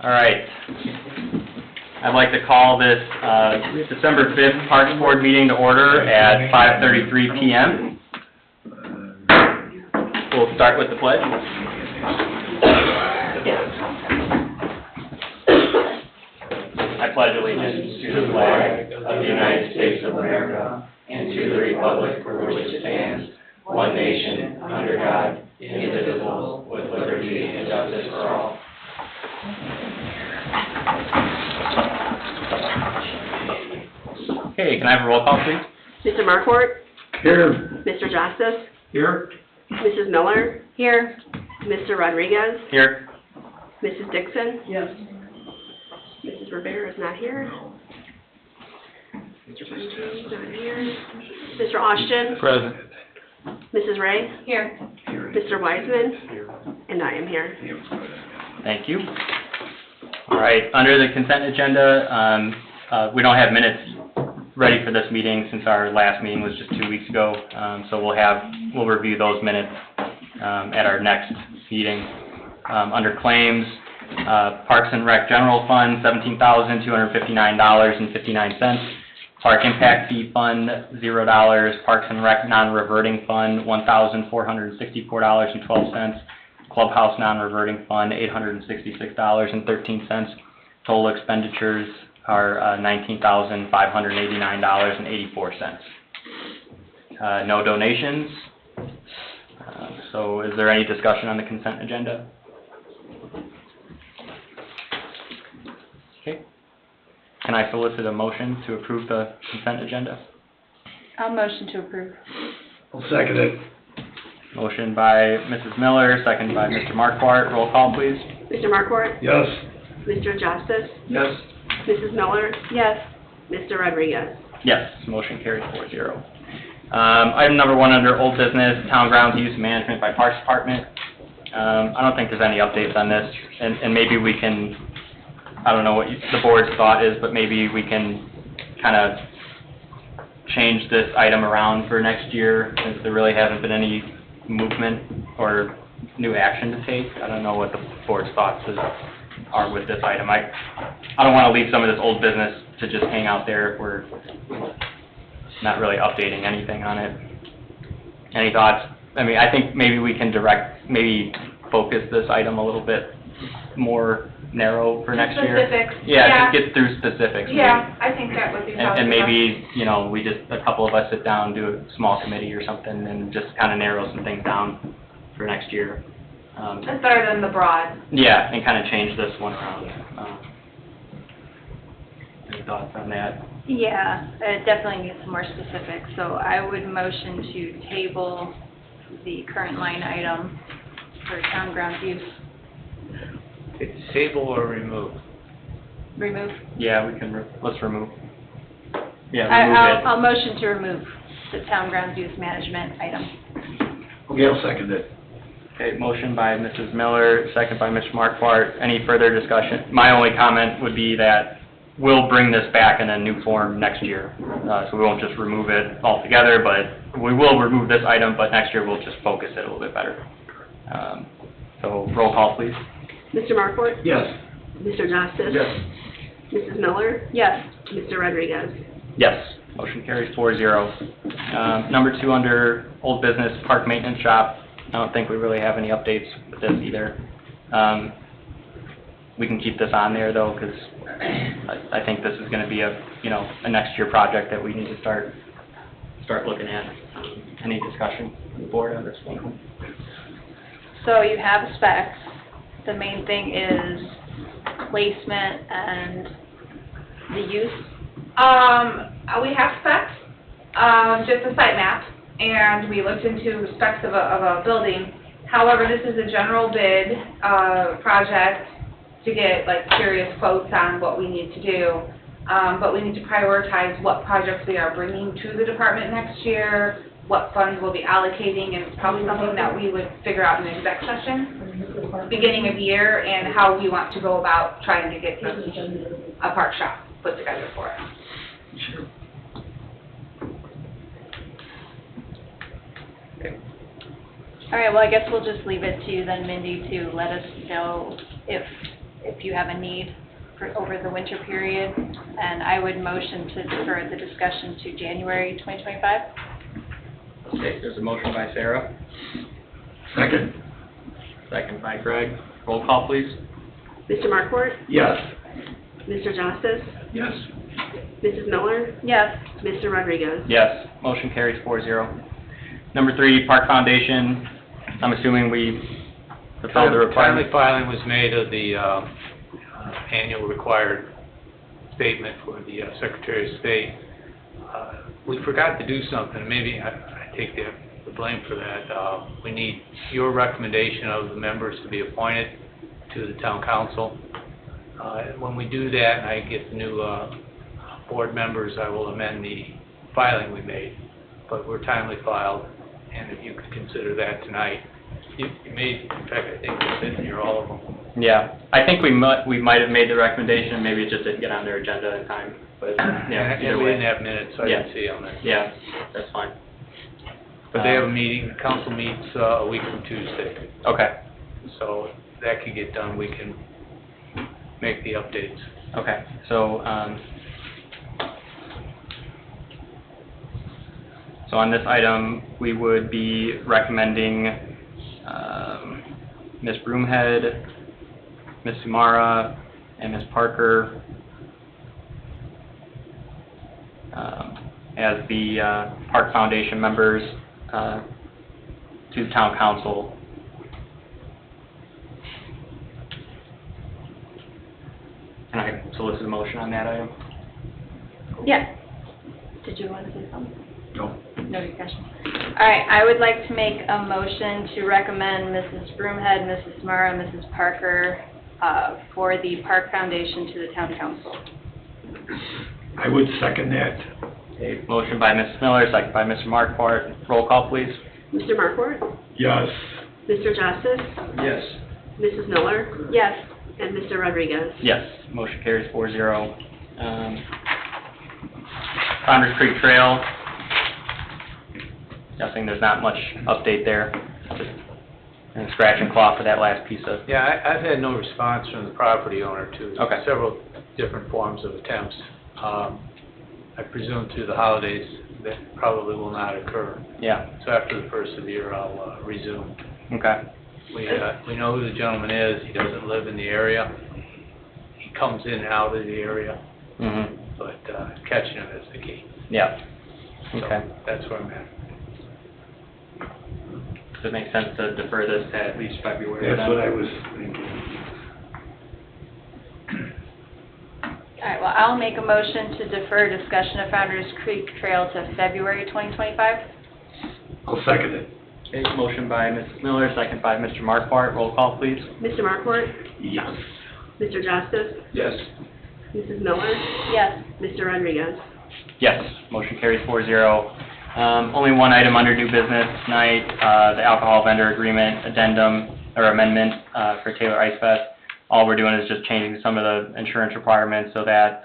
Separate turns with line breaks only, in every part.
All right. I'd like to call this December 5th Parks Board meeting to order at 5:33 p.m. We'll start with the pledge. I pledge allegiance to the flag of the United States of America and to the republic for which it stands, one nation, under God, indivisible, with liberty and justice for all. Okay, can I have a roll call, please?
Mr. Marquardt?
Here.
Mr. Justice?
Here.
Mrs. Miller? Here. Mr. Rodriguez?
Here.
Mrs. Dixon?
Yes.
Mrs. Rivera is not here. Mr. Bunting is not here. Mr. Austin?
Present.
Mrs. Ray? Here. Mr. Wiseman?
Here.
And I am here.
Thank you. All right, under the consent agenda, we don't have minutes ready for this meeting since our last meeting was just 2 weeks ago. So we'll review those minutes at our next meeting. Under claims, Parks and Rec General Fund, $17,259.59. Park Impact Fee Fund, $0. Parks and Rec Non-Reverting Fund, $1,464.12. Clubhouse Non-Reverting Fund, $866.13. Total expenditures are $19,589.84. No donations. So is there any discussion on the consent agenda? Okay. Can I solicit a motion to approve the consent agenda?
I'll motion to approve.
I'll second it.
Motion by Mrs. Miller, second by Mr. Marquardt. Roll call, please.
Mr. Marquardt?
Yes.
Mr. Justice?
Yes.
Mrs. Miller?
Yes.
Mr. Rodriguez?
Yes, motion carries 4-0. Item number 1 under old business, town grounds use management by Parks Department. I don't think there's any updates on this, and maybe we can, I don't know what the board's thought is, but maybe we can kind of change this item around for next year, since there really hasn't been any movement or new action to take. I don't know what the board's thoughts are with this item. I don't want to leave some of this old business to just hang out there if we're not really updating anything on it. Any thoughts? I mean, I think maybe we can maybe focus this item a little bit more narrow for next year.
Specifics.
Yeah, just get through specifics.
Yeah, I think that would be probably.
And maybe, we just, a couple of us sit down, do a small committee or something, and just kind of narrow some things down for next year.
It's better than the broad.
Yeah, and kind of change this one around. Any thoughts on that?
Yeah, it definitely needs some more specifics, so I would motion to table the current line item for town grounds use.
It's table or remove?
Remove?
Yeah, we can, let's remove. Yeah, remove it.
I'll motion to remove the town grounds use management item.
Okay, I'll second it.
Okay, motion by Mrs. Miller, second by Mr. Marquardt. Any further discussion? My only comment would be that we'll bring this back in a new form next year. So we won't just remove it altogether, but we will remove this item, but next year we'll just focus it a little bit better. So roll call, please.
Mr. Marquardt?
Yes.
Mr. Justice?
Yes.
Mrs. Miller?
Yes.
Mr. Rodriguez?
Yes, motion carries 4-0. Number 2 under old business, park maintenance shop. I don't think we really have any updates with this either. We can keep this on there though, because I think this is going to be a next year project that we need to start looking at. Any discussion on the board on this one?
So you have specs. The main thing is placement and the use.
We have specs, just a site map, and we looked into specs of a building. However, this is a general bid, project to get serious quotes on what we need to do. But we need to prioritize what projects we are bringing to the department next year, what funds we'll be allocating, and it's probably something that we would figure out in an exec session, beginning of year, and how we want to go about trying to get a park shop put together for us.
Sure.
All right, well, I guess we'll just leave it to you then, Mindy, to let us know if if you have a need for over the winter period. And I would motion to defer the discussion to January 2025.
Okay, there's a motion by Sarah,
Second?
second by Greg. Roll call, please.
Mr. Markwart?
Yes.
Mr. Justice?
Yes.
Mrs. Miller?
Yes.
Mr. Rodriguez?
Yes, motion carries 4-0. Number 3, Park Foundation. I'm assuming we fulfilled the
Timely
requirement.
filing was made of the annual required statement for the Secretary of State. We forgot to do something, maybe I take the blame for that. We need your recommendation of the members to be appointed to the town council. When we do that, and I get the new board members, I will amend the filing we made, but we're timely filed, and if you could consider that tonight. You made, in fact, I think it's in here, all of them.
Yeah, I think we might have made the recommendation, maybe it just didn't get on their agenda in time, but, yeah,
And
either
we didn't
way.
have minutes, so I didn't see on that.
Yeah, that's fine.
But they have a meeting, the council meets a week from Tuesday,
Okay,
so that could get done, we can make the updates.
okay, so, so on this item, we would be recommending, Ms. Broomhead, Ms. Sumara, and Ms. Parker, as the, Park Foundation members, to the town council. Can I solicit a motion on that item?
Yeah. Did you want to say something?
No.
No discussion. All right, I would like to make a motion to recommend Mrs. Broomhead, Mrs. Mara, Mrs. Parker, for the Park Foundation to the town council.
I would second that.
Okay, motion by Mrs. Miller, second by Mr. Markwart. Roll call, please.
Mr. Markwart?
Yes.
Mr. Justice?
Yes.
Mrs. Miller?
Yes.
And Mr. Rodriguez?
Yes, motion carries 4-0. Founder's Creek Trail, guessing there's not much update there, just a scratch and claw for that last piece of,
Yeah, I've had no response from the property owner to
Okay.
several different forms of attempts. I presume through the holidays that probably will not occur.
yeah,
So after the first of the year, I'll resume.
okay,
We know who the gentleman is, he doesn't live in the area. He comes in and out of the area, but catching him is the key.
yeah,
So
okay.
that's where I'm at.
Does it make sense to defer this to at least February
That's
then?
what I was thinking.
All right, well, I'll make a motion to defer discussion of Founder's Creek Trail to February 2025.
I'll second it.
Okay, motion by Mrs. Miller, second by Mr. Markwart. Roll call, please.
Mr. Markwart?
Yes.
Mr. Justice?
Yes.
Mrs. Miller?
Yes.
Mr. Rodriguez?
Yes, motion carries 4-0. Only one item under new business tonight, the alcohol vendor agreement addendum or amendment for Taylor Ice Fest. All we're doing is just changing some of the insurance requirements so that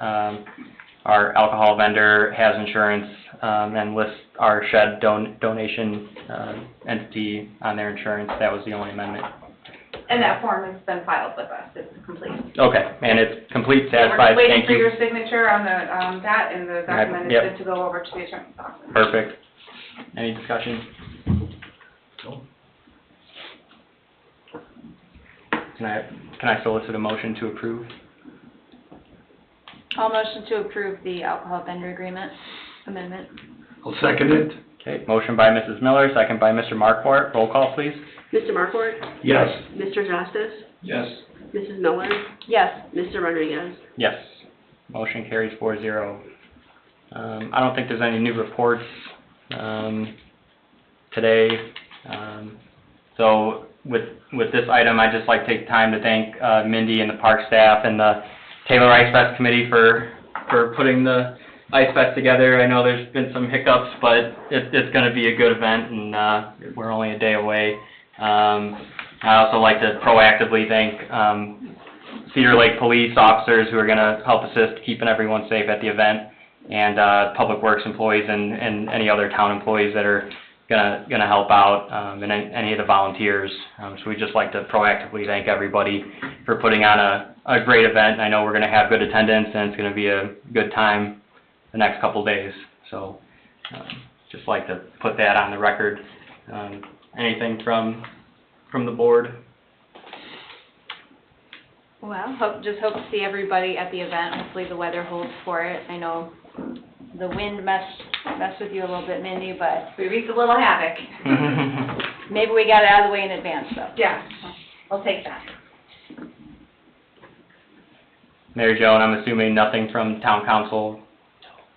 our alcohol vendor has insurance and lists our shed donation entity on their insurance. That was the only amendment.
And that form has been filed with us, it's complete.
Okay, and it's complete,
We're
satisfied,
just waiting
thank
for
you.
your signature on the, that, and the document is
Yep.
good to go over to the attorney's office.
Perfect. Any discussion? Can I solicit a motion to approve?
I'll motion to approve the alcohol vendor agreement amendment.
I'll second it.
Okay, motion by Mrs. Miller, second by Mr. Markwart. Roll call, please.
Mr. Markwart?
Yes.
Mr. Justice?
Yes.
Mrs. Miller?
Yes.
Mr. Rodriguez?
Yes. Motion carries 4-0. I don't think there's any new reports today. So with this item, I'd just like to take time to thank Mindy and the park staff and the Taylor Ice Fest Committee for putting the Ice Fest together. I know there's been some hiccups, but it's going to be a good event, and we're only a day away. I also like to proactively thank Cedar Lake police officers who are going to help assist keeping everyone safe at the event, and Public Works employees and any other town employees that are gonna help out, and any of the volunteers. So we'd just like to proactively thank everybody for putting on a great event. I know we're gonna have good attendance, and it's gonna be a good time the next couple days. So, just like to put that on the record. Anything from the board?
Well, just hope to see everybody at the event. Hopefully the weather holds for it. I know the wind messed with you a little bit, Mindy, but
We wreaked a little havoc.
maybe we got it out of the way in advance, so.
Yeah, we'll take that.
Mary Jo, and I'm assuming nothing from town council?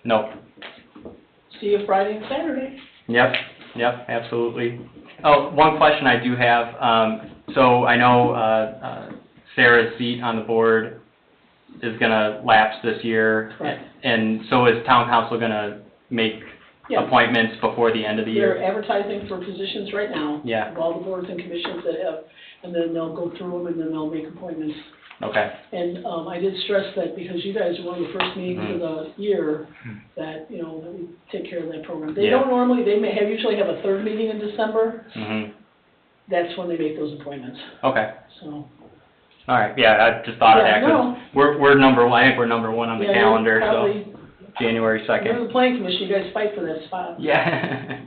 Nope.
See you Friday and Saturday.
Yep, absolutely. Oh, one question I do have, so I know, Sarah's seat on the board is gonna lapse this year.
Correct.
And so is town council gonna make
Yes.
appointments before the end of the
They're
year?
advertising for positions right now.
Yeah.
Of all the boards and commissions that have, and then they'll go through them and then they'll make appointments.
Okay,
And, I did stress that because you guys are one of the first meetings of the year, that, you know, that we take care of that program. They
Yeah.
don't normally, usually have a third meeting in December. That's when they make those appointments,
okay.
so.
All right, yeah, I just thought of
Yeah,
that, 'cause we're number one, I think we're number one on the
Yeah, you're
calendar, so,
probably-
January
You're
2nd.
the planning commission, you guys fight for that spot.
Yeah.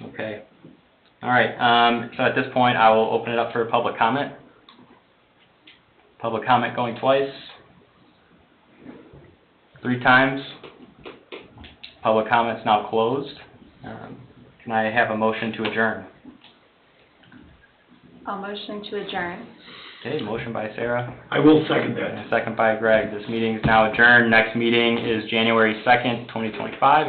Okay. All right, so at this point, I will open it up for public comment. Public comment going twice. 3 times. Public comment's now closed. Can I have a motion to adjourn?
I'll motion to adjourn.
Okay, motion by Sarah,
I will second that.
and a second by Greg. This meeting is now adjourned. Next meeting is January 2nd, 2025,